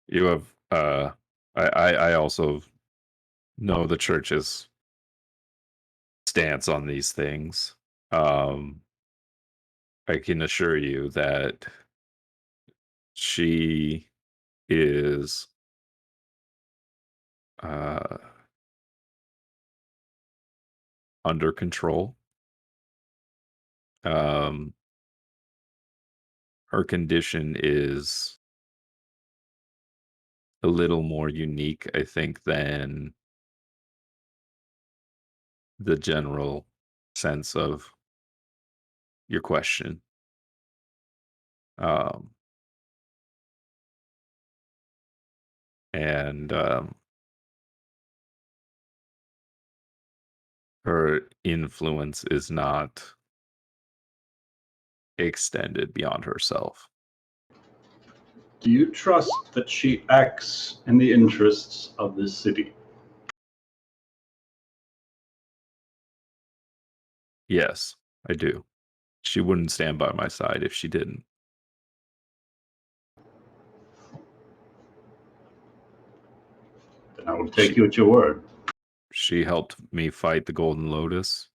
You have I also know the church's stance on these things. Um, I can assure you that she is uh, under control. Um, her condition is a little more unique, I think, than the general sense of your question. Um, and her influence is not extended beyond herself. Do you trust that she acts in the interests of this city? Yes, I do. She wouldn't stand by my side if she didn't. Then I will take She you at your word. she helped me fight the Golden Lotus.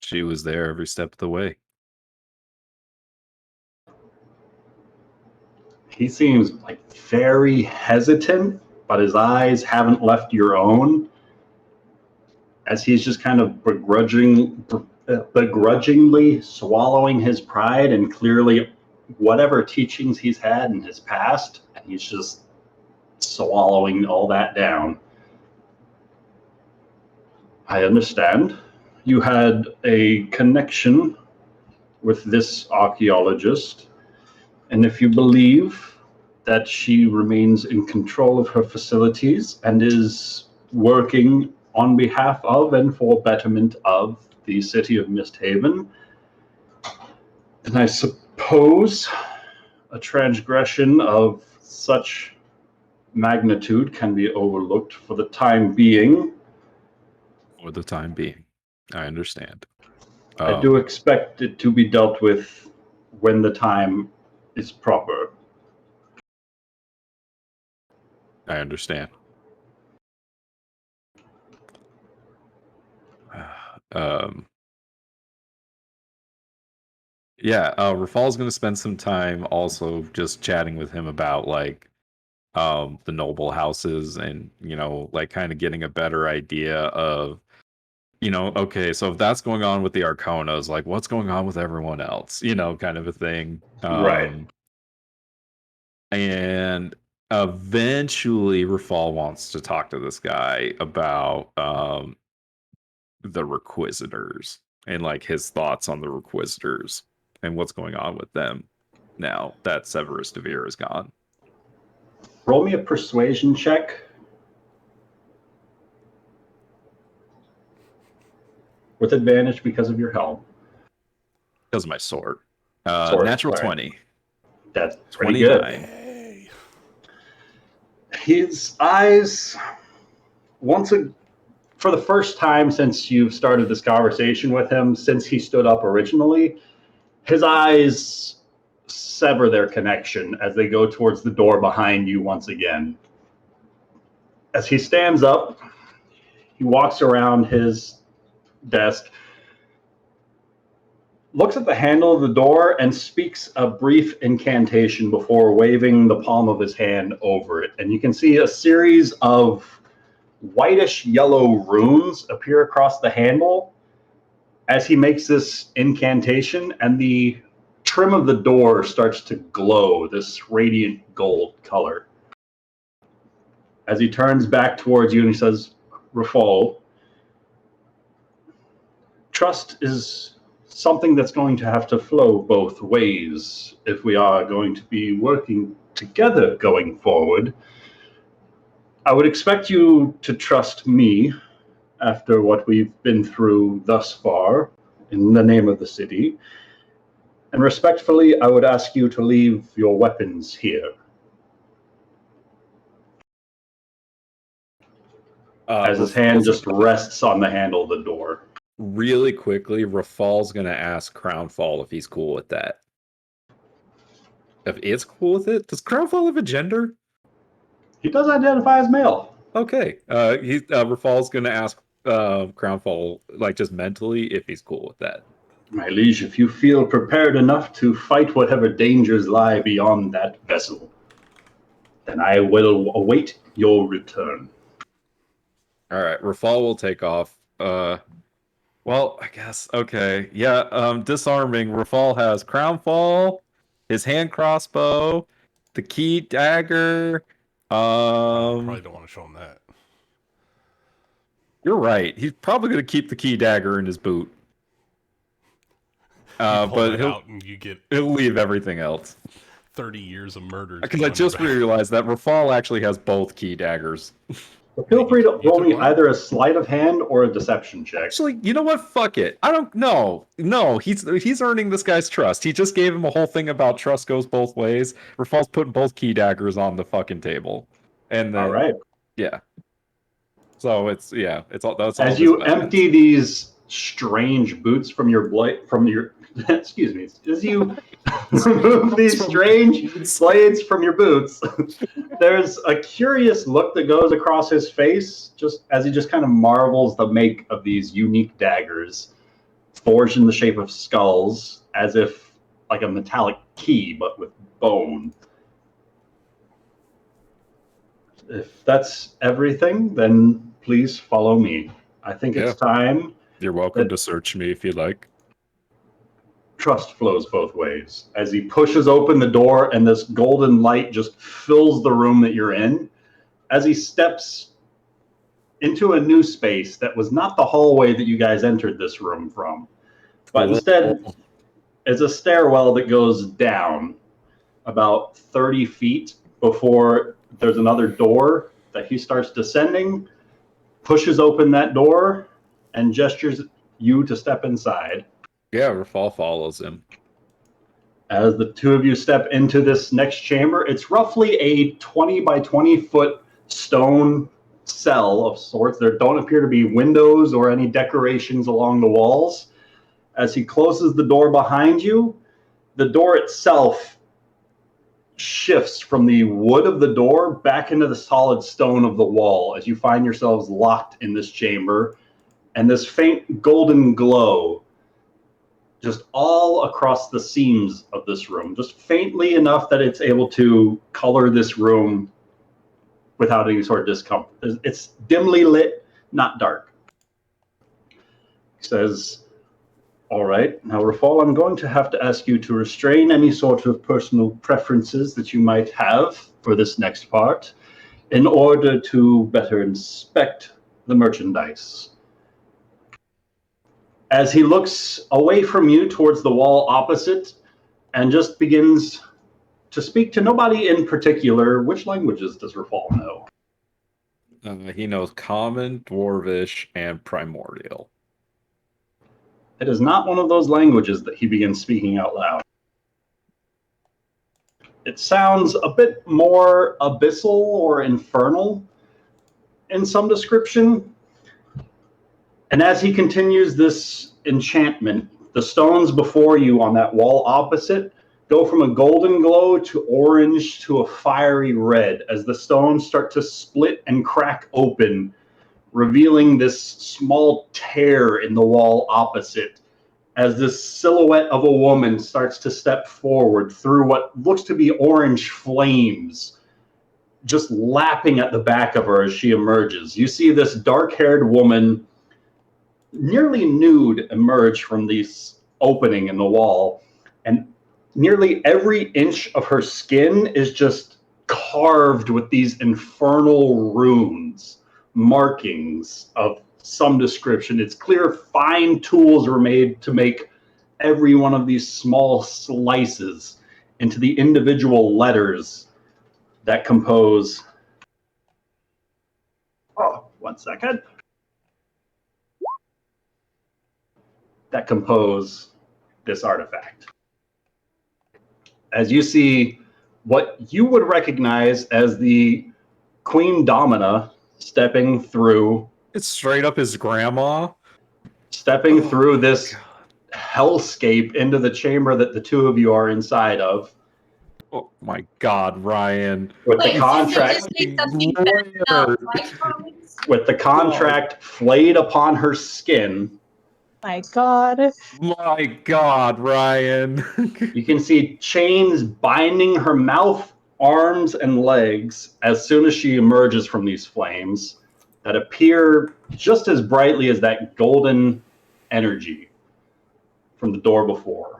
She was there every step of the way. He seems like very hesitant, but his eyes haven't left your own, as he's just kind of begrudgingly swallowing his pride and clearly whatever teachings he's had in his past, and he's just swallowing all that down. I understand. You had a connection with this archaeologist, and if you believe that she remains in control of her facilities and is working on behalf of and for betterment of the city of MistHaven, then I suppose a transgression of such magnitude can be overlooked for the time being. For the time being. I understand. I do expect it to be dealt with when the time is proper. I understand. Um, yeah, Rafal's gonna spend some time also just chatting with him about like the noble houses and like kind of getting a better idea of okay, so if that's going on with the Arconas, like what's going on with everyone else, kind of a thing. Right. And eventually Rafal wants to talk to this guy about the Requisitors and like his thoughts on the Requisitors and what's going on with them now that Severus Devere is gone. Roll me a persuasion check. With advantage because of your helm. Because of my sword. Natural 20. That's pretty 29. good. His eyes, for the first time since you've started this conversation with him, since he stood up originally, his eyes sever their connection as they go towards the door behind you once again. As he stands up, he walks around his desk, looks at the handle of the door, and speaks a brief incantation before waving the palm of his hand over it. And you can see a series of whitish yellow runes appear across the handle as he makes this incantation, and the trim of the door starts to glow this radiant gold color. As he turns back towards you and he says, Rafal, trust is something that's going to have to flow both ways if we are going to be working together going forward. I would expect you to trust me after what we've been through thus far in the name of the city. And respectfully, I would ask you to leave your weapons here. As his hand just rests on the handle of the door. Really quickly, Rafal's going to ask Crownfall if he's cool with that. If it's cool with it, does Crownfall have a gender? He does identify as male. Okay. Rafal's gonna ask Crownfall, like, just mentally, if he's cool with that. My liege, if you feel prepared enough to fight whatever dangers lie beyond that vessel, then I will await your return. All right, Rafal will take off. Well, I guess okay. Yeah, disarming. Rafal has Crownfall, his hand crossbow, the key dagger. Probably don't want to show him that. You're right. He's probably going to keep the key dagger in his boot. But out and you get he'll leave everything else. 30 years of murder. Because I just realized that Rafal actually has both key daggers. So feel free to roll me either a sleight of hand or a deception check. Actually, you know what? Fuck it. I don't know. No, he's earning this guy's trust. He just gave him a whole thing about trust goes both ways. Rafal's putting both key daggers on the fucking table. And then, all right. Yeah. So it's all that's as you empty these strange boots from your excuse me, as you remove these strange blades from your boots, there's a curious look that goes across his face just as he just kind of marvels the make of these unique daggers forged in the shape of skulls, as if like a metallic key but with bone. If that's everything, then please follow me. I think it's time. You're welcome to search me if you like. Trust flows both ways. As he pushes open the door and this golden light just fills the room that you're in, as he steps into a new space that was not the hallway that you guys entered this room from, but instead is a stairwell that goes down about 30 feet before there's another door that he starts descending, pushes open that door, and gestures you to step inside. Yeah, Rafal follows him. As the two of you step into this next chamber, it's roughly a 20 by 20 foot stone cell of sorts. There don't appear to be windows or any decorations along the walls. As he closes the door behind you, the door itself shifts from the wood of the door back into the solid stone of the wall as you find yourselves locked in this chamber, and this faint golden glow just all across the seams of this room, just faintly enough that it's able to color this room without any sort of discomfort. It's dimly lit, not dark. He says, all right, now Rafal, I'm going to have to ask you to restrain any sort of personal preferences that you might have for this next part in order to better inspect the merchandise. As he looks away from you towards the wall opposite and just begins to speak to nobody in particular, which languages does Rafal know? He knows Common, Dwarvish, and Primordial. It is not one of those languages that he begins speaking out loud. It sounds a bit more abyssal or infernal in some description. And as he continues this enchantment, the stones before you on that wall opposite go from a golden glow to orange to a fiery red as the stones start to split and crack open, revealing this small tear in the wall opposite as this silhouette of a woman starts to step forward through what looks to be orange flames, just lapping at the back of her as she emerges. You see this dark-haired woman, nearly nude, emerge from this opening in the wall, and nearly every inch of her skin is just carved with these infernal runes, markings of some description. It's clear fine tools were made to make every one of these small slices into the individual letters that compose. Oh, 1 second. That compose this artifact. As you see what you would recognize as the Queen Domina stepping through. It's straight up his grandma. Stepping through this hellscape into the chamber that the two of you are inside of. Oh my God, Ryan. With Wait, the contract, so just something about with the contract flayed upon her skin, My God. My God, Ryan. you can see chains binding her mouth, arms, and legs as soon as she emerges from these flames that appear just as brightly as that golden energy from the door before.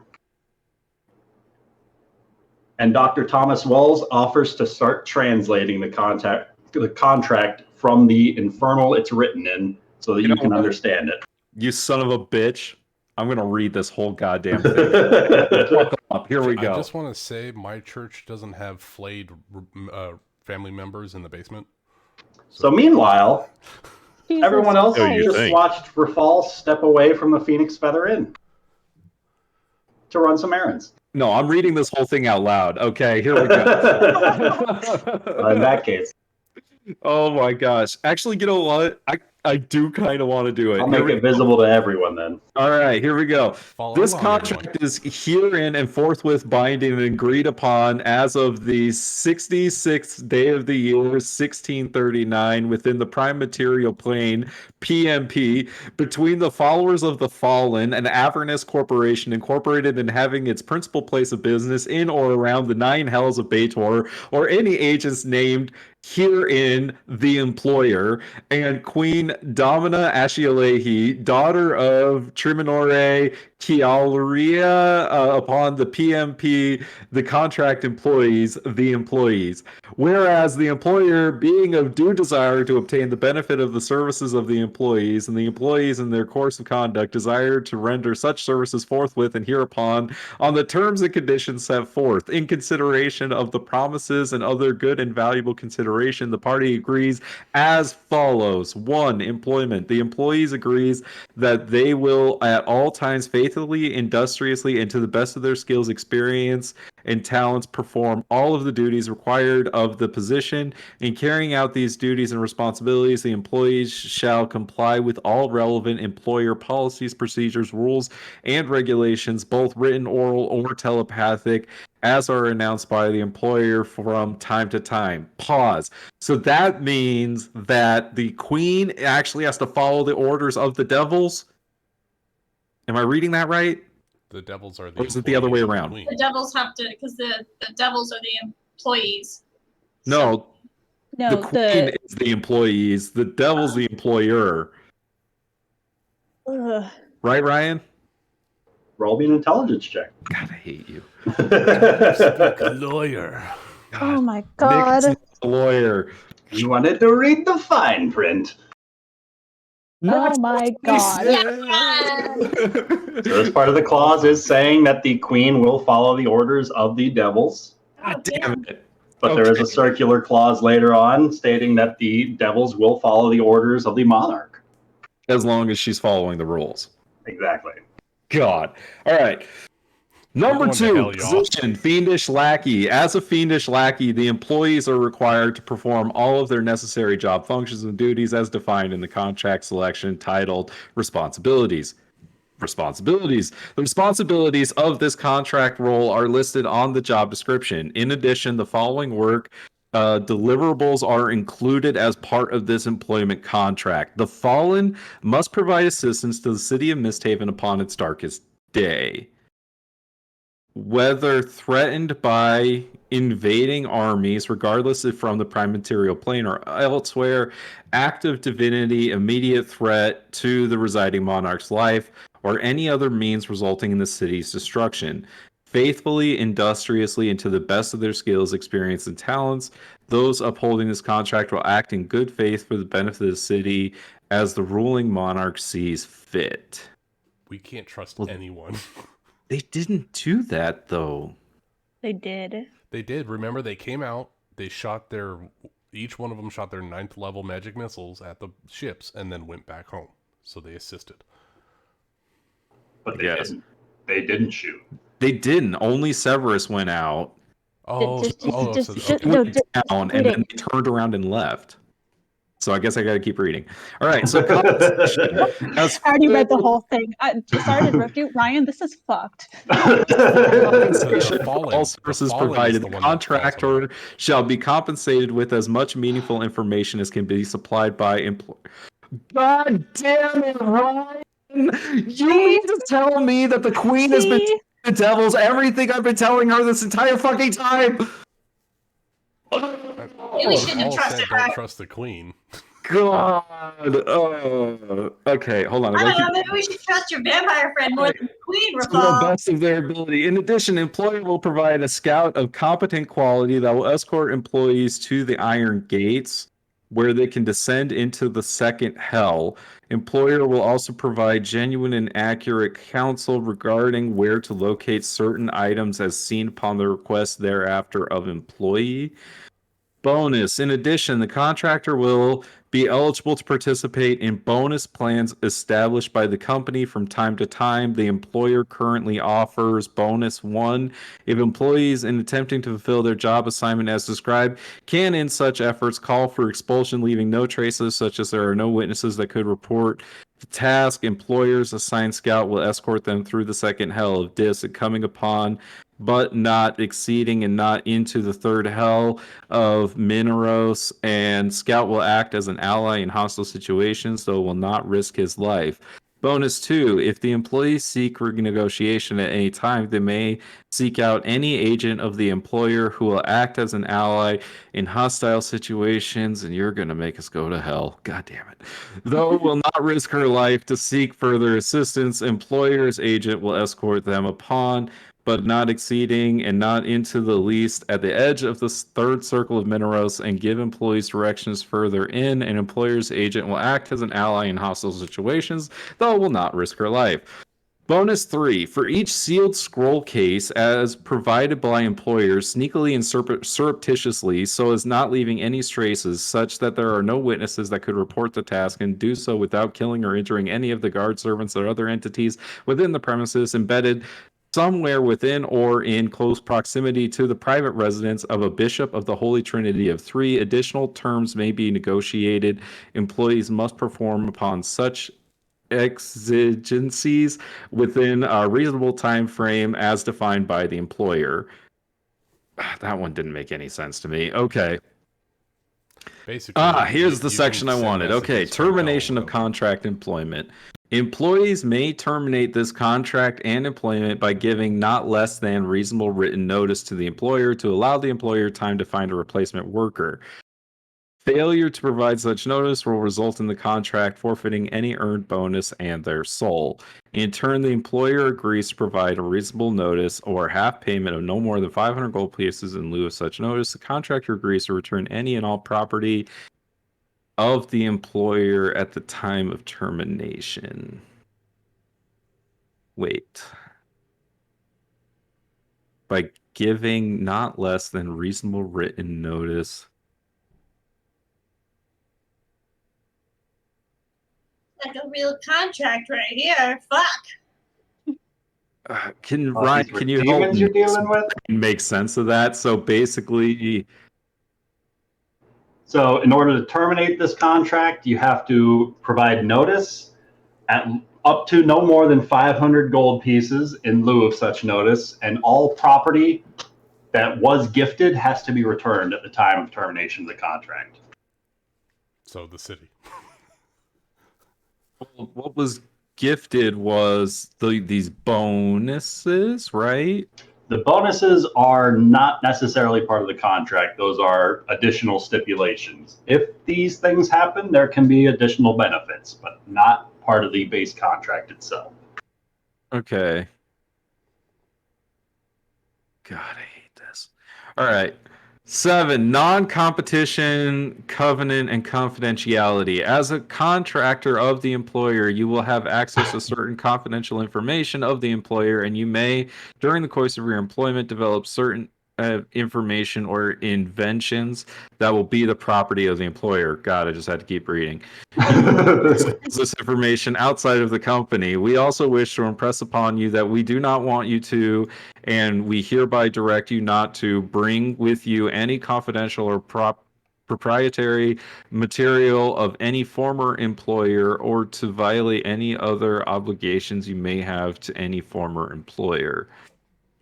And Dr. Thomas Wells offers to start translating the contract from the infernal it's written in so that you can understand it. You son of a bitch. I'm going to read this whole goddamn thing. Buckle up. Here we go. I just want to say my church doesn't have flayed family members in the basement. So meanwhile, Jesus everyone else Christ. just watched Rafal step away from the Phoenix Feather Inn to run some errands. No, I'm reading this whole thing out loud. Okay, here we go. In that case, Oh my gosh. Actually, you know what? I do kind of want to do it. I'll make it visible to everyone then. All right, here we go. Follow This along, contract everyone. is herein and forthwith binding and agreed upon as of the 66th day of the year, 1639, within the prime material plane, PMP, between the followers of the fallen, an Avernus corporation incorporated and having its principal place of business in or around the 9 hells of Bator, or any agents named herein the employer, and Queen Domina Ashialehi, daughter of Triminore Kialaria, upon the PMP, the contract employees, the employees. Whereas the employer, being of due desire to obtain the benefit of the services of the employees, and the employees in their course of conduct desire to render such services forthwith and hereupon on the terms and conditions set forth, in consideration of the promises and other good and valuable consideration, the party agrees as follows. 1. Employment. The employees agrees that they will at all times faithfully, industriously, and to the best of their skills, experience, and talents perform all of the duties required of the position. In carrying out these duties and responsibilities, the employees shall comply with all relevant employer policies, procedures, rules, and regulations, both written, oral, or telepathic, as are announced by the employer from time to time. Pause. So that means that the queen actually has to follow the orders of the devils? Am I reading that right? The devils are the Or is it the other way employees of the around? queen. The devils have to, because the devils are the employees. No, No, the queen is the employees. The devil's the employer. Ugh. Right, Ryan? Roll me an intelligence check. God, I hate you. Lawyer. Oh my Nick's God. a lawyer. You wanted to read the fine print. Oh my God. So this part of the clause is saying that the queen will follow the orders of the devils. God damn it. But there is a Okay. circular clause later on stating that the devils will follow the orders of the monarch. As long as she's following the rules. Exactly. God. All right. Number We're going to 2, hell, y'all. position, Fiendish Lackey. As a Fiendish Lackey, the employees are required to perform all of their necessary job functions and duties as defined in the contract selection titled Responsibilities. The responsibilities of this contract role are listed on the job description. In addition, the following work deliverables are included as part of this employment contract. The fallen must provide assistance to the city of MistHaven upon its darkest day. Whether threatened by invading armies, regardless if from the prime material plane or elsewhere, act of divinity, immediate threat to the residing monarch's life, or any other means resulting in the city's destruction. Faithfully, industriously, and to the best of their skills, experience, and talents, those upholding this contract will act in good faith for the benefit of the city as the ruling monarch sees fit. We can't trust Well- anyone. They didn't do that, though. They did. They did. Remember, they came out. They shot each one of them shot their 9th level magic missiles at the ships, and then went back home. So they assisted. But they Yes. didn't. They didn't shoot. They didn't. Only Severus went out. Oh, Just- so- just- okay. just- Went No, down, and then they turned around and left. so I guess I got to keep reading. All right, so compensation as I already read the whole thing. Sorry to interrupt you, Ryan. This is fucked. compensation for all the services fallen is provided. the The one that falls contractor shall be compensated with as much meaningful information as can be supplied by employer. God damn it, Ryan! You mean to tell me that the queen has been See? the devil's everything I've been telling her this entire fucking time? Maybe we shouldn't have Paul trusted said, her. "Don't trust the queen." God. Okay, hold on. I don't know. Maybe we should trust your vampire friend more than the queen, To the Rafal. best of their ability. In addition, employer will provide a scout of competent quality that will escort employees to the iron gates, where they can descend into the second hell. Employer will also provide genuine and accurate counsel regarding where to locate certain items as seen upon the request thereafter of employee. Bonus. In addition, the contractor will be eligible to participate in bonus plans established by the company from time to time. The employer currently offers bonus 1 if employees, in attempting to fulfill their job assignment as described, can in such efforts call for expulsion, leaving no traces, such as there are no witnesses that could report the task. Employers assigned scout will escort them through the second hell of dis and coming upon but not exceeding and not into the third hell of Mineros, and Scout will act as an ally in hostile situations, though will not risk his life. Bonus 2, if the employees seek renegotiation at any time, they may seek out any agent of the employer who will act as an ally in hostile situations, and you're going to make us go to hell. God damn it. Though will not risk her life to seek further assistance, employer's agent will escort them upon but not exceeding and not into the least at the edge of the third circle of Mineros, and give employees directions further in. An employer's agent will act as an ally in hostile situations, though will not risk her life. Bonus 3, for each sealed scroll case as provided by employers sneakily and surreptitiously so as not leaving any traces such that there are no witnesses that could report the task and do so without killing or injuring any of the guard servants or other entities within the premises embedded somewhere within or in close proximity to the private residence of a bishop of the Holy Trinity of 3. Additional terms may be negotiated. Employees must perform upon such exigencies within a reasonable time frame as defined by the employer. That one didn't make any sense to me. Okay. Basically, here's the you section can I send wanted. Okay, messages from hell termination of without- contract employment. Employees may terminate this contract and employment by giving not less than reasonable written notice to the employer to allow the employer time to find a replacement worker. Failure to provide such notice will result in the contract forfeiting any earned bonus and their soul. In turn, the employer agrees to provide a reasonable notice or half payment of no more than 500 gold pieces in lieu of such notice. The contractor agrees to return any and all property of the employer at the time of termination. Wait. By giving not less than reasonable written notice. Like a real contract right here. Fuck. Can Oh, Ryan? these were Can you help demons you're dealing with? make sense of that? So basically, So in order to terminate this contract, you have to provide notice at up to no more than 500 gold pieces in lieu of such notice, and all property that was gifted has to be returned at the time of termination of the contract. So the city. what was gifted was these bonuses, right? The bonuses are not necessarily part of the contract. Those are additional stipulations. If these things happen, there can be additional benefits, but not part of the base contract itself. Okay. God, I hate this. All right. 7, non-competition, covenant, and confidentiality. As a contractor of the employer, you will have access to certain confidential information of the employer, and you may, during the course of your employment, develop certain information or inventions that will be the property of the employer. God, I just had to keep reading. This information outside of the company. We also wish to impress upon you that we do not want you to, and we hereby direct you not to, bring with you any confidential or proprietary material of any former employer or to violate any other obligations you may have to any former employer.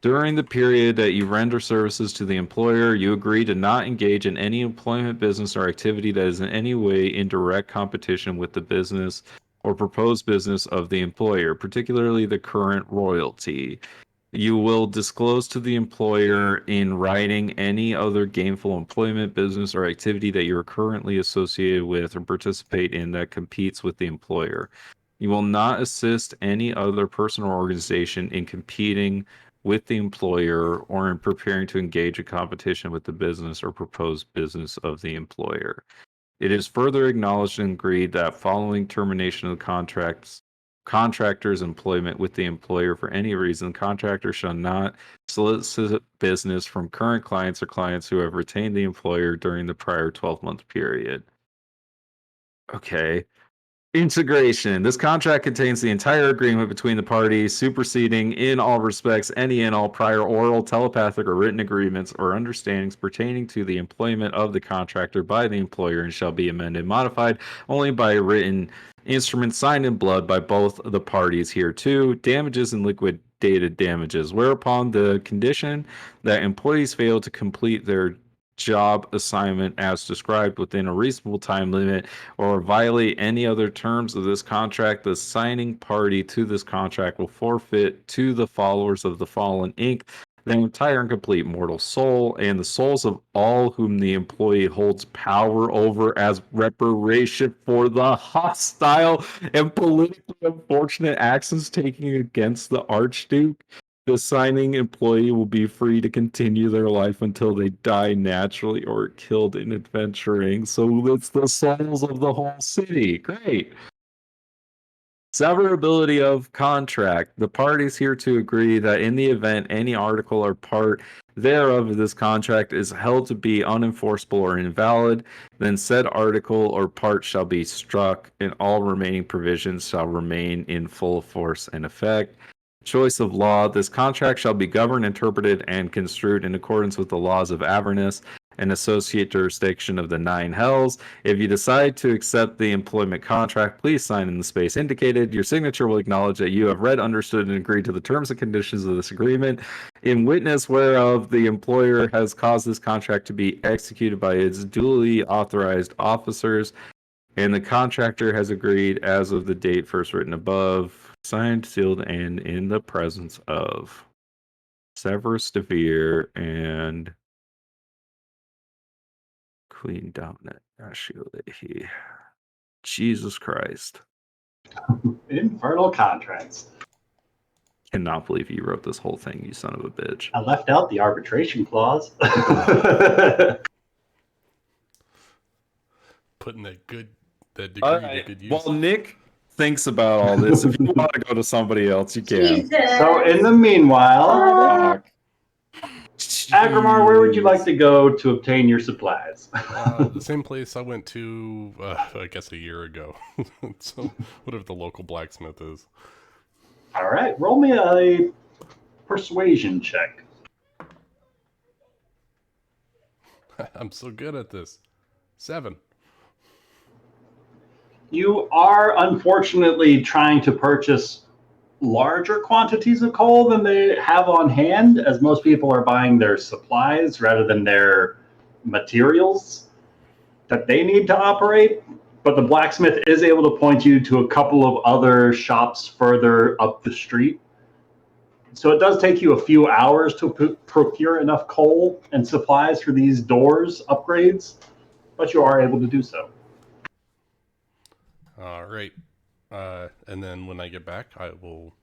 During the period that you render services to the employer, you agree to not engage in any employment, business, or activity that is in any way in direct competition with the business or proposed business of the employer, particularly the current royalty. You will disclose to the employer in writing any other gainful employment, business, or activity that you are currently associated with or participate in that competes with the employer. You will not assist any other person or organization in competing with the employer or in preparing to engage in competition with the business or proposed business of the employer. It is further acknowledged and agreed that following termination of the contractor's employment with the employer for any reason, the contractor shall not solicit business from current clients or clients who have retained the employer during the prior 12-month period. Okay. Integration. This contract contains the entire agreement between the parties, superseding in all respects any and all prior oral, telepathic, or written agreements or understandings pertaining to the employment of the contractor by the employer, and shall be amended and modified only by a written instrument signed in blood by both the parties hereto. Damages and liquidated damages, whereupon the condition that employees fail to complete their job assignment as described within a reasonable time limit or violate any other terms of this contract, the signing party to this contract will forfeit to the followers of the fallen Inc. the entire and complete mortal soul and the souls of all whom the employee holds power over as reparation for the hostile and politically unfortunate actions taken against the Archduke. The signing employee will be free to continue their life until they die naturally or killed in adventuring. So it's the souls of the whole city. Great. Severability of contract. The parties here to agree that in the event any article or part thereof of this contract is held to be unenforceable or invalid, then said article or part shall be struck, and all remaining provisions shall remain in full force and effect. Choice of law. This contract shall be governed, interpreted, and construed in accordance with the laws of Avernus and associate jurisdiction of the Nine Hells. If you decide to accept the employment contract, please sign in the space indicated. Your signature will acknowledge that you have read, understood, and agreed to the terms and conditions of this agreement. In witness whereof the employer has caused this contract to be executed by its duly authorized officers, and the contractor has agreed as of the date first written above. Signed, sealed, and in the presence of Severus DeVere and Queen Dominic Ashulehi. Jesus Christ. Infernal contracts. Cannot believe you wrote this whole thing, you son of a bitch. I left out the arbitration clause. Putting that degree Right. to good use. Well, Nick thinks about all this. If you want to go to somebody else, you can. Jesus. So in the meanwhile, Agrimar, where would you like to go to obtain your supplies? The same place I went to, I guess, a year ago. So, whatever the local blacksmith is. All right, roll me a persuasion check. I'm so good at this. 7. You are unfortunately trying to purchase larger quantities of coal than they have on hand, as most people are buying their supplies rather than their materials that they need to operate. But the blacksmith is able to point you to a couple of other shops further up the street. So it does take you a few hours to procure enough coal and supplies for these doors upgrades, but you are able to do so. All right. And then when I get back, I will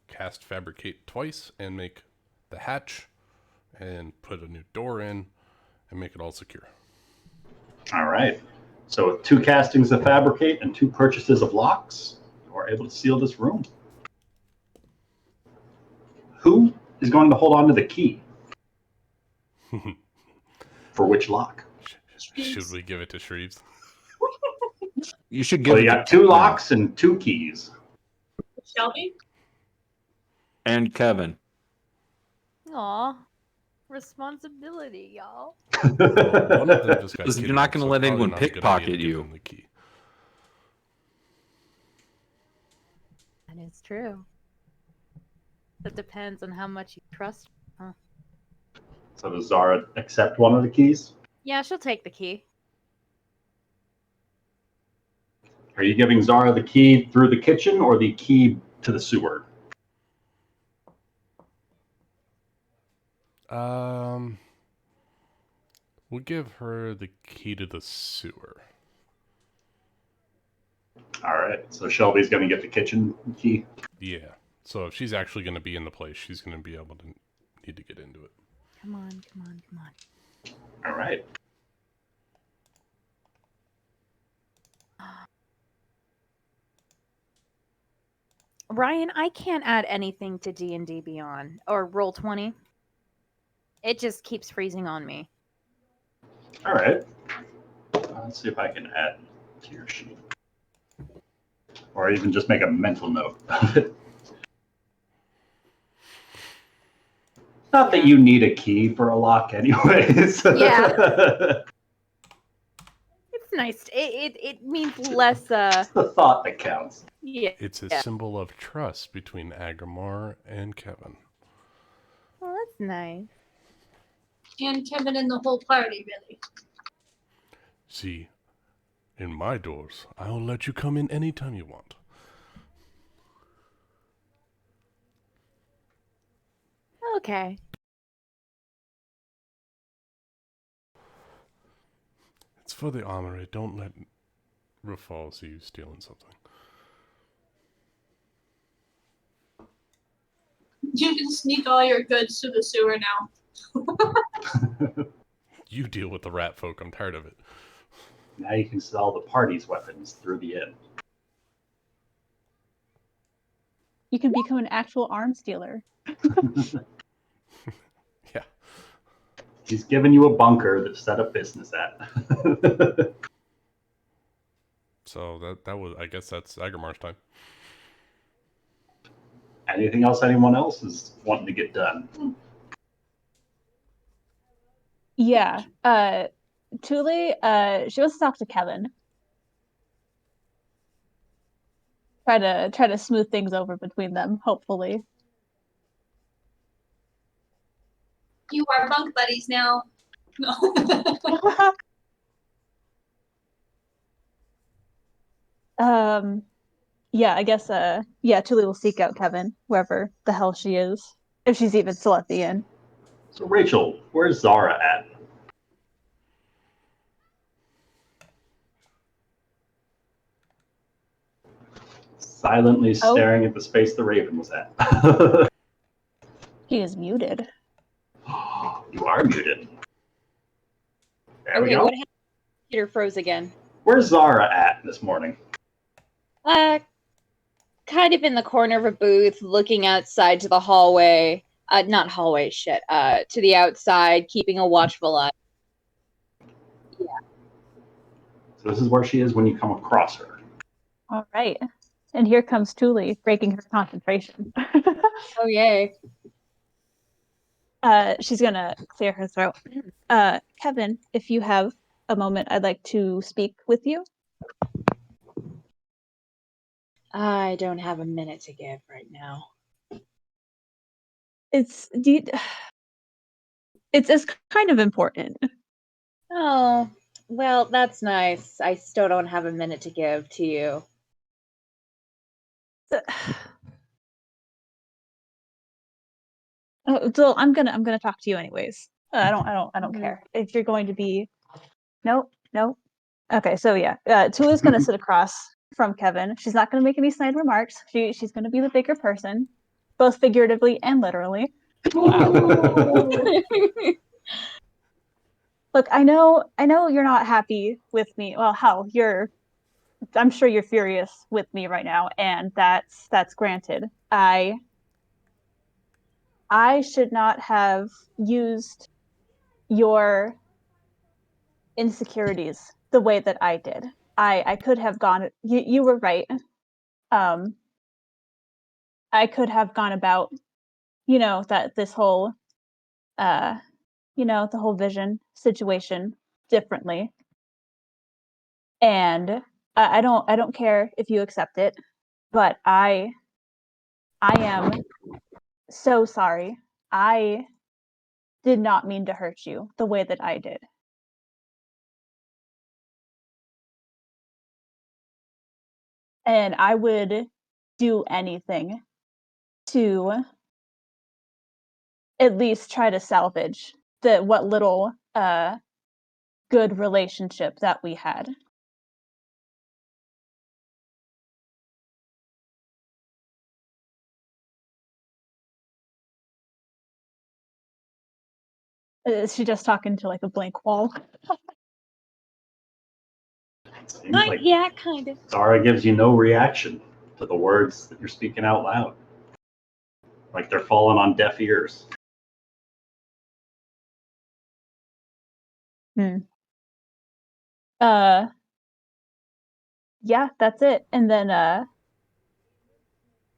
cast Fabricate twice and make the hatch and put a new door in and make it all secure. All right. So with 2 castings of Fabricate and 2 purchases of locks, you are able to seal this room. Who is going to hold on to the key? For which lock? Should we give it to Shreves? You should give So it you to got 2 Kevin locks and 2 keys. Shelby? and Kevin. Aw. Responsibility, y'all. One of them just got Listen, kidnapped, you're not gonna so let probably anyone not a good idea pickpocket to give you. him the key. That is true. It depends on how much you trust. Huh? So does Zara accept one of the keys? Yeah, she'll take the key. Are you giving Zara the key through the kitchen or the key to the sewer? We'll give her the key to the sewer. All right. So Shelby's going to get the kitchen key. Yeah. So if she's actually going to be in the place, she's going to be able to need to get into it. Come on, come on, come on. All right. Ryan, I can't add anything to D&D Beyond or Roll20. It just keeps freezing on me. All right. Let's see if I can add to your sheet. Or even just make a mental note of it. Not that you need a key for a lock anyways. Yeah. It's nice. It means less. It's the thought that counts. Yeah. It's a Yeah. symbol of trust between Agrimar and Kevin. Well, that's nice. And Kevin and the whole party, really. See, in my doors, I'll let you come in anytime you want. Okay. It's for the armory. Don't let Rafal see you stealing something. You can sneak all your goods to the sewer now. You deal with the rat folk. I'm tired of it. Now you can sell the party's weapons through the inn. You can become an actual arms dealer. Yeah. He's given you a bunker to set up business at. So that was, I guess that's Agrimar's time. Anything else anyone else is wanting to get done? Yeah. Tuli, she wants to talk to Kevin. Try to smooth things over between them, hopefully. You are bunk buddies now. No. Yeah, I guess yeah, Tuli will seek out Kevin, wherever the hell she is. If she's even still at the inn. So Rachel, where's Zara at? Silently staring at the space the raven was at. She is muted. You are muted. There we Okay, go. what happened? Peter froze again. Where's Zara at this morning? Kind of in the corner of a booth, looking outside to the hallway. Not hallway, shit. To the outside, keeping a watchful eye. So this is where she is when you come across her. All right. And here comes Tuli, breaking her concentration. Oh, yay. She's gonna clear her throat. Kevin, if you have a moment, I'd like to speak with you. I don't have a minute to give right now. It's kind of important. Oh, well, that's nice. I still don't have a minute to give to you. So I'm gonna talk to you anyways. I don't care if you're going to be. Nope. Okay, so yeah, Tuli's gonna sit across from Kevin. She's not gonna make any snide remarks. She's gonna be the bigger person, both figuratively and literally. Look, I know you're not happy with me. Well, hell, I'm sure you're furious with me right now, and that's granted. I should not have used your insecurities the way that I did. I could have gone. You were right. I could have gone about, that this whole the whole vision situation differently. And I don't care if you accept it, but I am so sorry. I did not mean to hurt you the way that I did. And I would do anything to at least try to salvage what little good relationship that we had. Is she just talking to like a blank wall? Seems like Yeah, kind of. Zara gives you no reaction to the words that you're speaking out loud. Like they're falling on deaf ears. Yeah, that's it. And then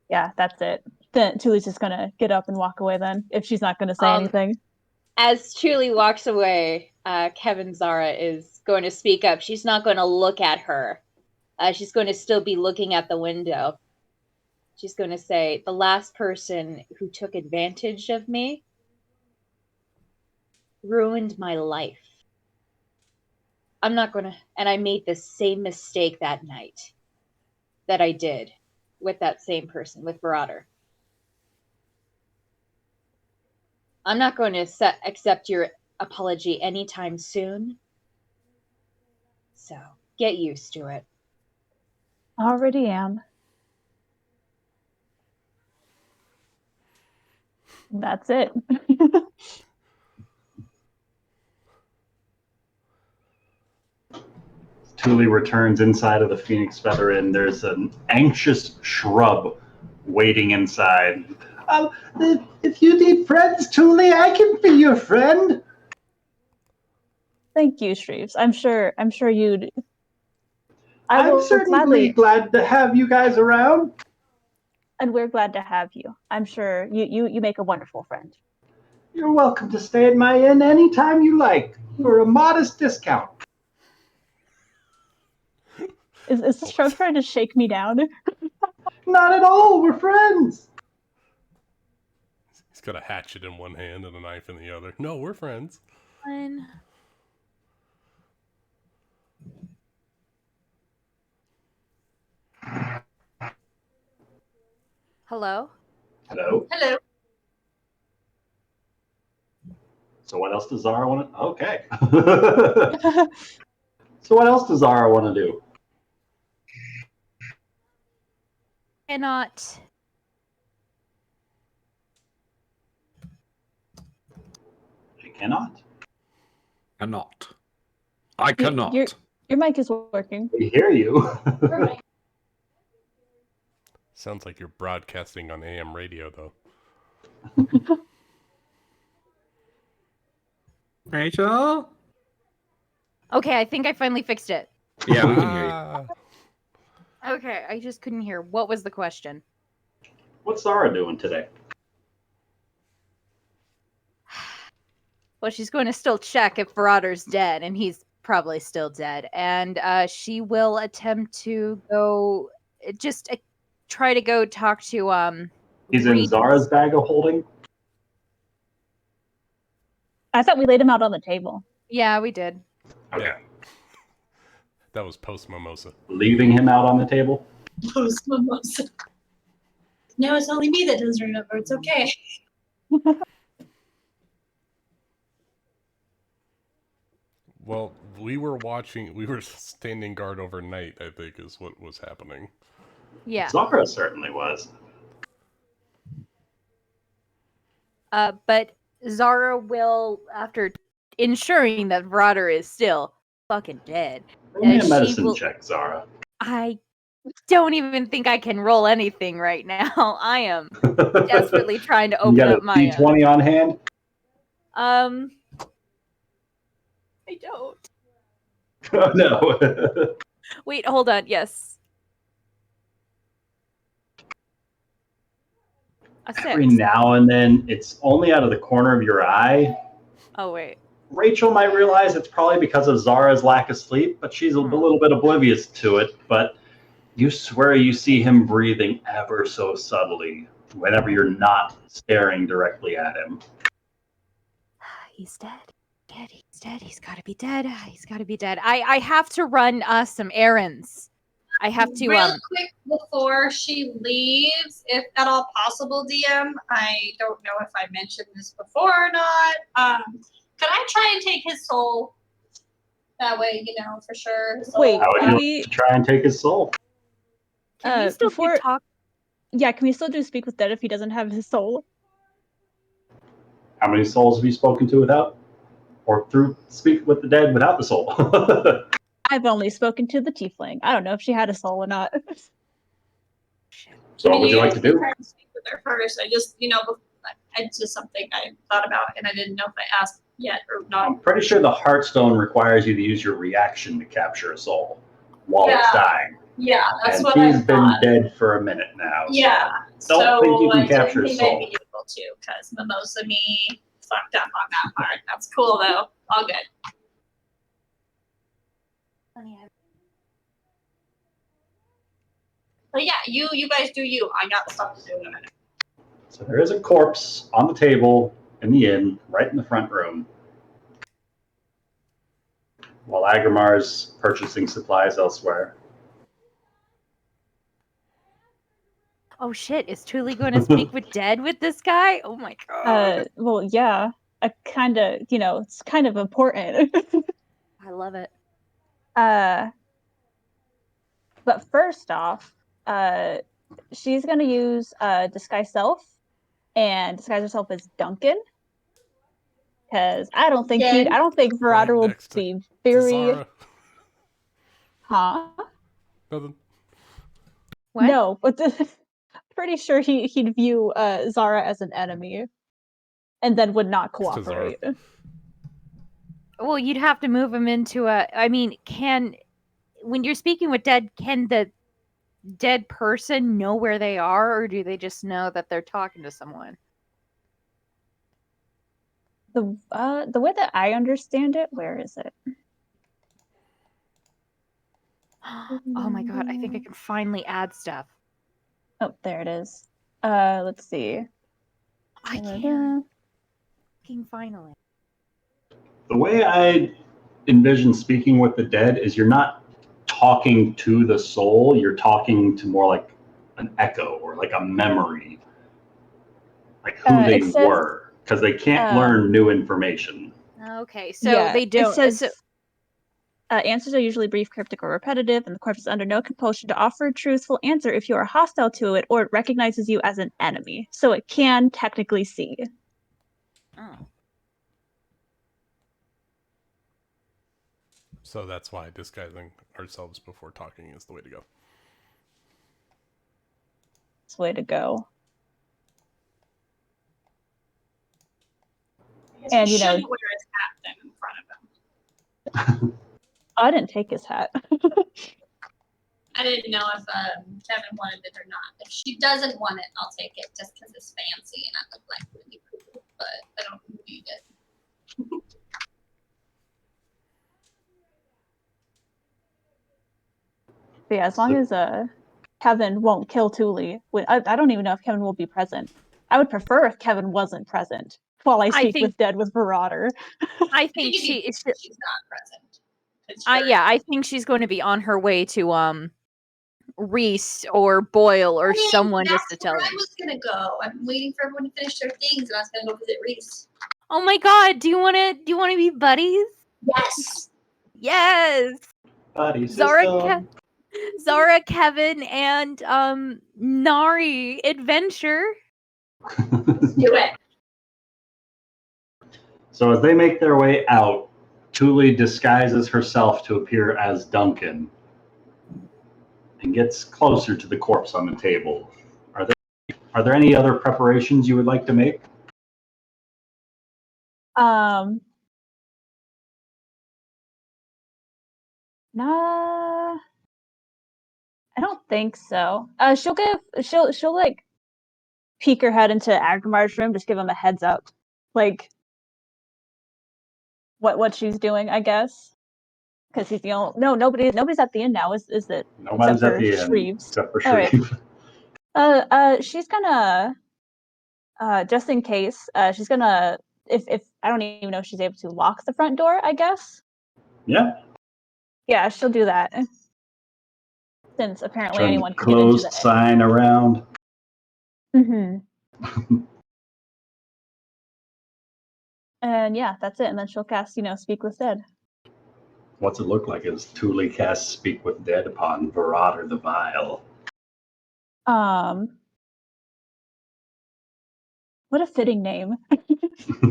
yeah, that's it. Then Tuli's just gonna get up and walk away then, if she's not gonna say anything. As Truly walks away, Kevin Zara is going to speak up. She's not going to look at her. She's going to still be looking at the window. She's going to say, the last person who took advantage of me ruined my life. I'm not going to... And I made the same mistake that night that I did with that same person, with Marauder. I'm not going to accept your apology anytime soon. So, get used to it. Already am. That's it. Thule returns inside of the Phoenix Feather Inn. There's an anxious shrub waiting inside. If you need friends, Thule, I can be your friend. Thank you, Shreves. I'm sure you'd. I'm certainly glad to have you guys around. And we're glad to have you. I'm sure you make a wonderful friend. You're welcome to stay at my inn anytime you like for a modest discount. Is the shrub trying to shake me down? Not at all. We're friends. He's got a hatchet in one hand and a knife in the other. No, we're friends. Fine. Hello? Hello. Hello. So what else does Zara want to... Okay. So what else does Zara want to do? Cannot. She cannot. Cannot. I cannot. Your mic is working. We hear you. Sounds like you're broadcasting on AM radio, though. Rachel? Okay, I think I finally fixed it. Yeah, we can hear you. Okay, I just couldn't hear. What was the question? What's Zara doing today? Well, she's going to still check if Marauder's dead, and he's probably still dead. And she will attempt to go, just try to go talk to He's in Zara's bag of holding? I thought we laid him out on the table. Yeah, we did. Okay. Yeah. That was post mimosa. Leaving him out on the table? Post mimosa. No, it's only me that doesn't remember. It's okay. Well, we were standing guard overnight, I think, is what was happening. Yeah. Zara certainly was. But Zara will, after ensuring that Marauder is still fucking dead. Roll me a she medicine will- check, Zara. I don't even think I can roll anything right now. I am desperately trying to You open got up a my... D20 on hand? I don't. Oh, no. Wait, hold on. Yes. A 6. Every now and then, it's only out of the corner of your eye. Oh, wait. Rachel might realize it's probably because of Zara's lack of sleep, but she's a little bit oblivious to it. But you swear you see him breathing ever so subtly whenever you're not staring directly at him. He's dead. He's dead. He's got to be dead. He's got to be dead. I have to run some errands. I have to Real quick before she leaves, if at all possible, DM. I don't know if I mentioned this before or not. Could I try and take his soul? That way, for sure. Wait, How would can you we? like to try and take his soul? Can we still before talk? Yeah, can we still do speak with dead if he doesn't have his soul? How many souls have you spoken to without? Or through speak with the dead without the soul? I've only spoken to the tiefling. I don't know if she had a soul or not. So what would you like to do? Try to speak with her first. I just, it's just something I thought about, and I didn't know if I asked yet or not. I'm pretty sure the Heartstone requires you to use your reaction to capture a soul while it's dying. Yeah, that's and what I he's been thought. dead for a minute now. Yeah. Don't think you can I capture didn't his think I'd soul. be able to, because Mimosa me fucked up on that part. That's cool, though. All good. But yeah, you guys do you. I got stuff to do in a minute. So there is a corpse on the table in the inn, right in the front room, while Agrimar's purchasing supplies elsewhere. Oh shit! Is Tuli going to speak with dead with this guy? Oh my god! Well, yeah. I kind of, it's kind of important. I love it. But first off, she's gonna use disguise self and disguise herself as Duncan, because I don't think Verada will next to be very. Zara. Huh? Nothing. What? No, but pretty sure he'd view Zara as an enemy, and then would not It's to Zara. cooperate. Well, you'd have to move him into a. I mean, when you're speaking with dead, can the dead person know where they are, or do they just know that they're talking to someone? The way that I understand it, where is it? Oh my god! I think I can finally add stuff. Oh, there it is. Let's see. I can. Finally. The way I envision speaking with the dead is you're not talking to the soul, you're talking to more like an echo or like a memory, like who they were, because they can't learn new information. Okay, so they don't. It says, answers are usually brief, cryptic, or repetitive, and the corpse is under no compulsion to offer a truthful answer if you are hostile to it or it recognizes you as an enemy. So it can technically see. Oh. So that's why disguising ourselves before talking is the way to go. It's the way to go. And he shouldn't wear his hat then in front of him. I didn't take his hat. I didn't know if Kevin wanted it or not. If she doesn't want it, I'll take it just because it's fancy and I look like really cool. But I don't need it. But yeah, as long as Kevin won't kill Tuli. I don't even know if Kevin will be present. I would prefer if Kevin wasn't present while I speak with dead with Marauder. I think she's not present. I think she's going to be on her way to Reese or Boyle or someone just to tell them. I was gonna go. I'm waiting for everyone to finish their things, and I was gonna go visit Reese. Oh my god! Do you want to be buddies? Yes. Yes. Buddy Zara, Kevin, and Nari adventure. Let's do it. So as they make their way out, Tuli disguises herself to appear as Duncan and gets closer to the corpse on the table. Are there any other preparations you would like to make? Nah, I don't think so. She'll like peek her head into Agrimar's room, just give him a heads up. Like, what she's doing, I guess. Because he's the only nobody's at the inn now, is it? Nobody's Except at the for end Shreves. except for All right. Shreve. She's gonna just in case, she's gonna if I don't even know if she's able to lock the front door, I guess. Yeah. Yeah, she'll do that. Since apparently Turn anyone the can get into closed the sign around. Mm-hmm. And yeah, that's it. And then she'll cast, Speak with Dead. What's it look like as Thule casts Speak with Dead upon Virader the Vile? What a fitting name.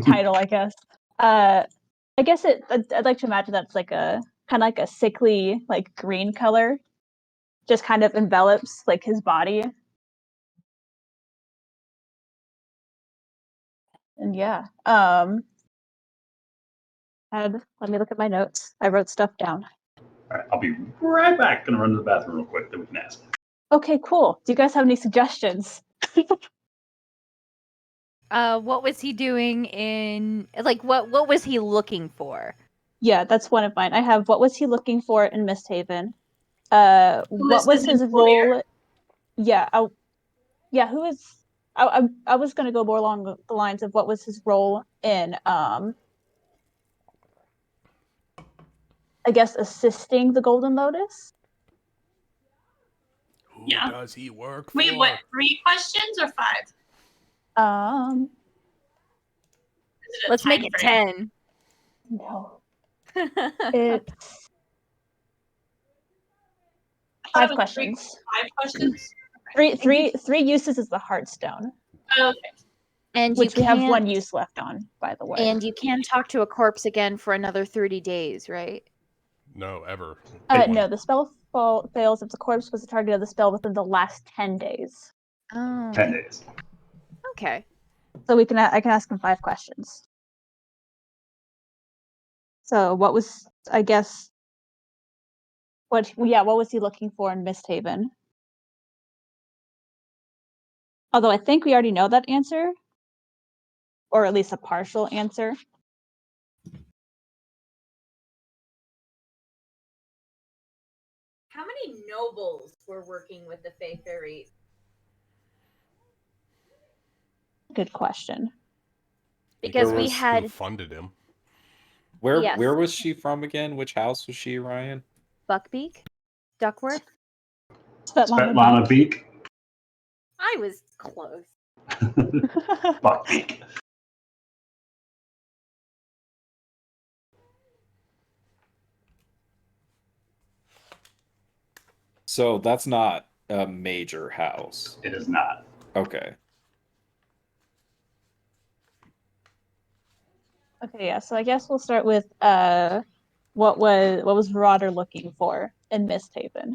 Title, I guess. I guess I'd like to imagine that's like a kind of like a sickly, like green color, just kind of envelops like his body. And yeah, let me look at my notes. I wrote stuff down. All right, I'll be right back. Gonna run to the bathroom real quick, then we can ask. Okay, cool. Do you guys have any suggestions? What was he doing in what was he looking for? Yeah, that's one of mine. I have what was he looking for in MistHaven? What was his role? Yeah, who is? I was gonna go more along the lines of what was his role in I guess assisting the Golden Lotus. Who does he work for? Wait, what? 3 questions or 5? Let's make it 10. No, it's 5 questions. 5 questions. Three uses is the Heartstone, Okay. And which we have can't- 1 use left on, by the way. And you can talk to a corpse again for another 30 days, right? No, ever. No, the spell fails if the corpse was the target of the spell within the last 10 days. Oh. 10 days. Okay. So I can ask him 5 questions. So what was, I guess, what was he looking for in MistHaven? Although I think we already know that answer, or at least a partial answer. How many nobles were working with the Fae Fairies? Good question. Because There we was had who funded him. Yes. Where was she from again? Which house was she, Ryan? Buckbeak, Duckworth. Svetlana Beak. I was close. Buckbeak. So that's not a major house. It is not. Okay. Okay, yeah. So I guess we'll start with what was Roder looking for in MistHaven?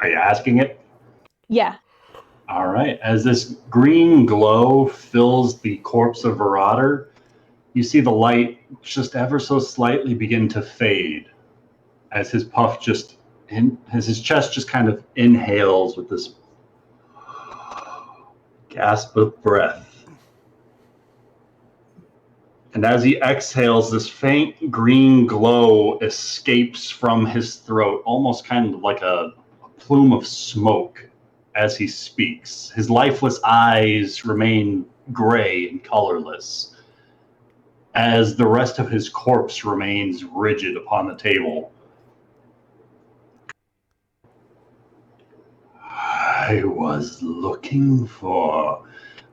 Are you asking it? Yeah. All right. As this green glow fills the corpse of Virader, you see the light just ever so slightly begin to fade as his as his chest just kind of inhales with this gasp of breath. And as he exhales, this faint green glow escapes from his throat, almost kind of like a plume of smoke as he speaks. His lifeless eyes remain gray and colorless, as the rest of his corpse remains rigid upon the table. I was looking for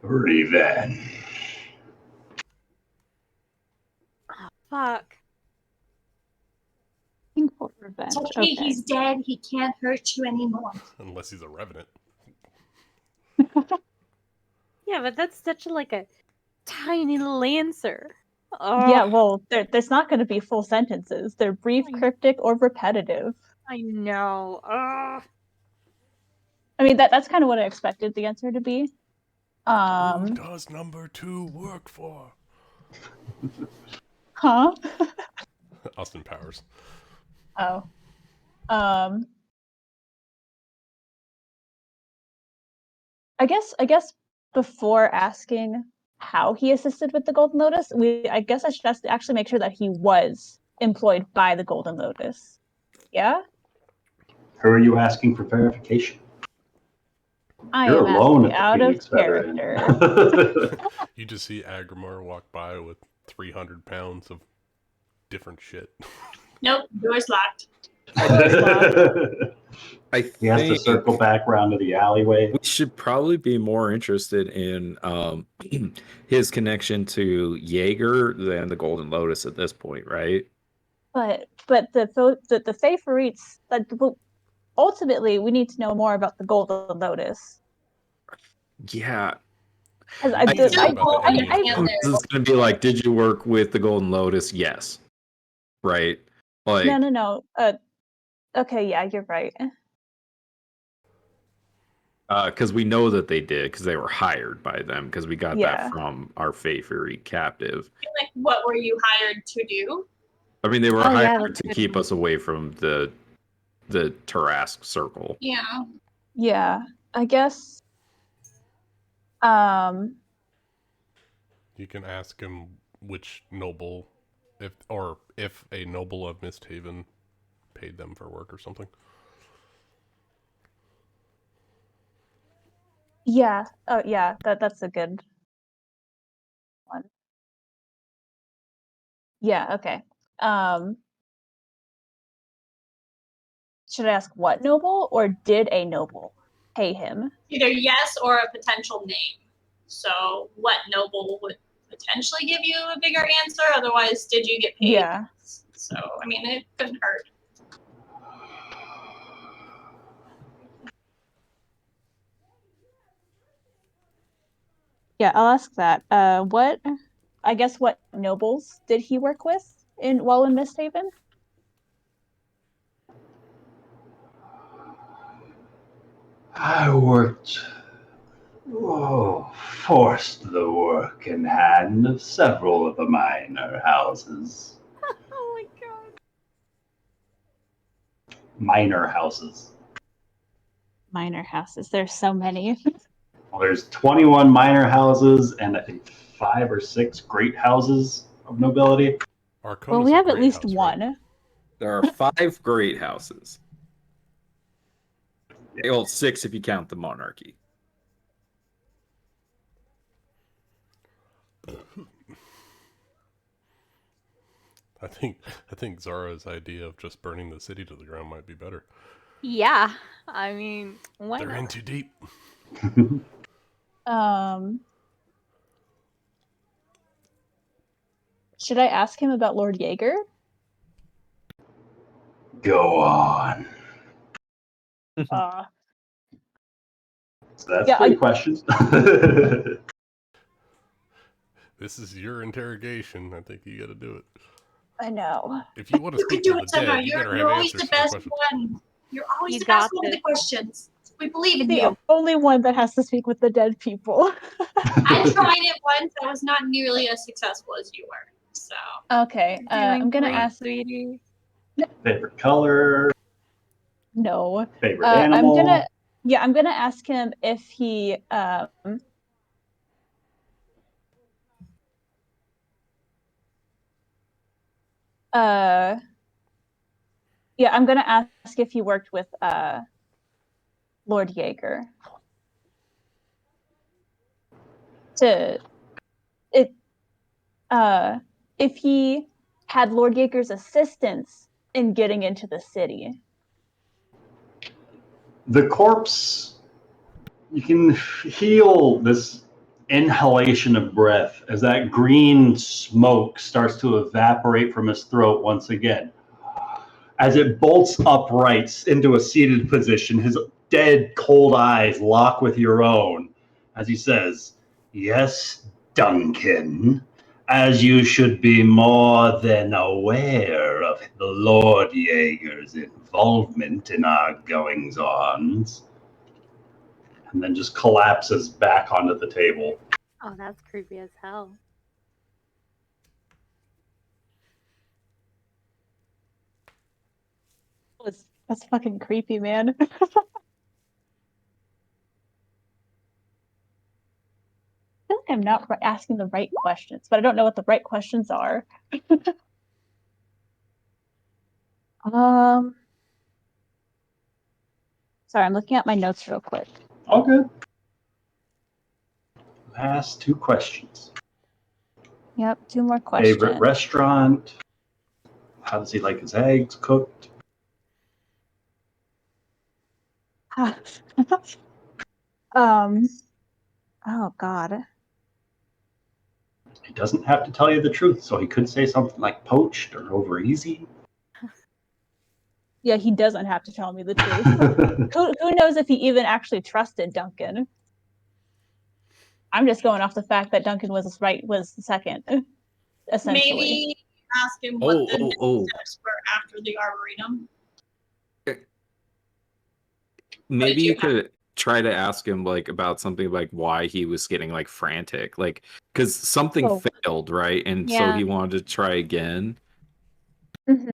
revenge. Fuck. Looking for revenge. It's okay, he's dead. He can't hurt you anymore. Unless he's a revenant. Yeah, but that's such a tiny little answer. Yeah, well, there's not going to be full sentences. They're brief, cryptic, or repetitive. I know. I mean, that's kind of what I expected the answer to be. Who does number 2 work for? Huh? Austin Powers. Oh. I guess before asking how he assisted with the Golden Lotus, I guess I should actually make sure that he was employed by the Golden Lotus. Yeah? Who are you asking for verification? I You're am alone asking at the out of Phoenix Feather character. Inn. You just see Agrimar walk by with 300 pounds of different shit. Nope, door's locked. I He has to think circle back around to the alleyway. we should probably be more interested in his connection to Jaeger than the Golden Lotus at this point, right? but the Favorites, ultimately we need to know more about the Golden Lotus. Yeah. Because We need to know about the I Indian understand War. This is going to be like, did you work with the Golden Lotus? Yes. Right? Like, no. Okay, yeah, you're right. because we know that they did, because they were hired by them, because we got Yeah. that from our Faerie captive. Like, what were you hired to do? I mean, they were Oh, yeah, hired that's to good. keep us away from the Tarask circle. Yeah. Yeah, I guess. You can ask him which noble, if a noble of MistHaven paid them for work or something. Yeah. Oh, yeah. That's a good one. Yeah. Okay. Should I ask what noble, or did a noble pay him? Either yes or a potential name. So, what noble would potentially give you a bigger answer? Otherwise, did you get paid? Yeah. So, I mean, it couldn't hurt. Yeah, I'll ask that. What nobles did he work with while in MistHaven? I forced the work in hand of several of the minor houses. Oh my god. Minor houses. Minor houses. There's so many. Well, there's 21 minor houses and I think 5 or 6 great houses of nobility. Arcona's Well, we a have at great least house, right? one. There are 5 great houses. Well, 6 if you count the monarchy. I think Zara's idea of just burning the city to the ground might be better. Yeah. I mean, why They're not? in too deep. Should I ask him about Lord Jaeger? Go on. Uh, So that's Yeah, 3 questions. This is your interrogation. I think you got to do it. I know. If you want to You can speak to do the it, Senna. dead, you You're, better you're have always answers the to the best question. one. You're always You the best got one with this. the questions. We believe in The you. only one that has to speak with the dead people. I tried it once. I was not nearly as successful as you were. So, Okay, I'm gonna great, ask. sweetie. Favorite color, No. favorite animal. I'm gonna ask him if he I'm gonna ask if he worked with Lord Jaeger. If he had Lord Jaeger's assistance in getting into the city. The corpse, you can feel this inhalation of breath as that green smoke starts to evaporate from his throat once again. As it bolts upright into a seated position, his dead, cold eyes lock with your own as he says, "Yes, Duncan, as you should be more than aware of the Lord Jaeger's involvement in our goings-ons," and then just collapses back onto the table. Oh, that's creepy as hell. That's fucking creepy, man. I'm not asking the right questions, but I don't know what the right questions are. Sorry, I'm looking at my notes real quick. All good. Last 2 questions. Yep, 2 more questions. Favorite restaurant? How does he like his eggs cooked? Oh God. He doesn't have to tell you the truth, so he could say something like poached or over easy. Yeah, he doesn't have to tell me the truth. Who knows if he even actually trusted Duncan? I'm just going off the fact that Duncan was second, essentially. Maybe ask him what the next steps were after the Arboretum. Maybe you could try to ask him like about something like why he was getting like frantic, like because something failed, right? And so Yeah. he wanted to try again. Mhm.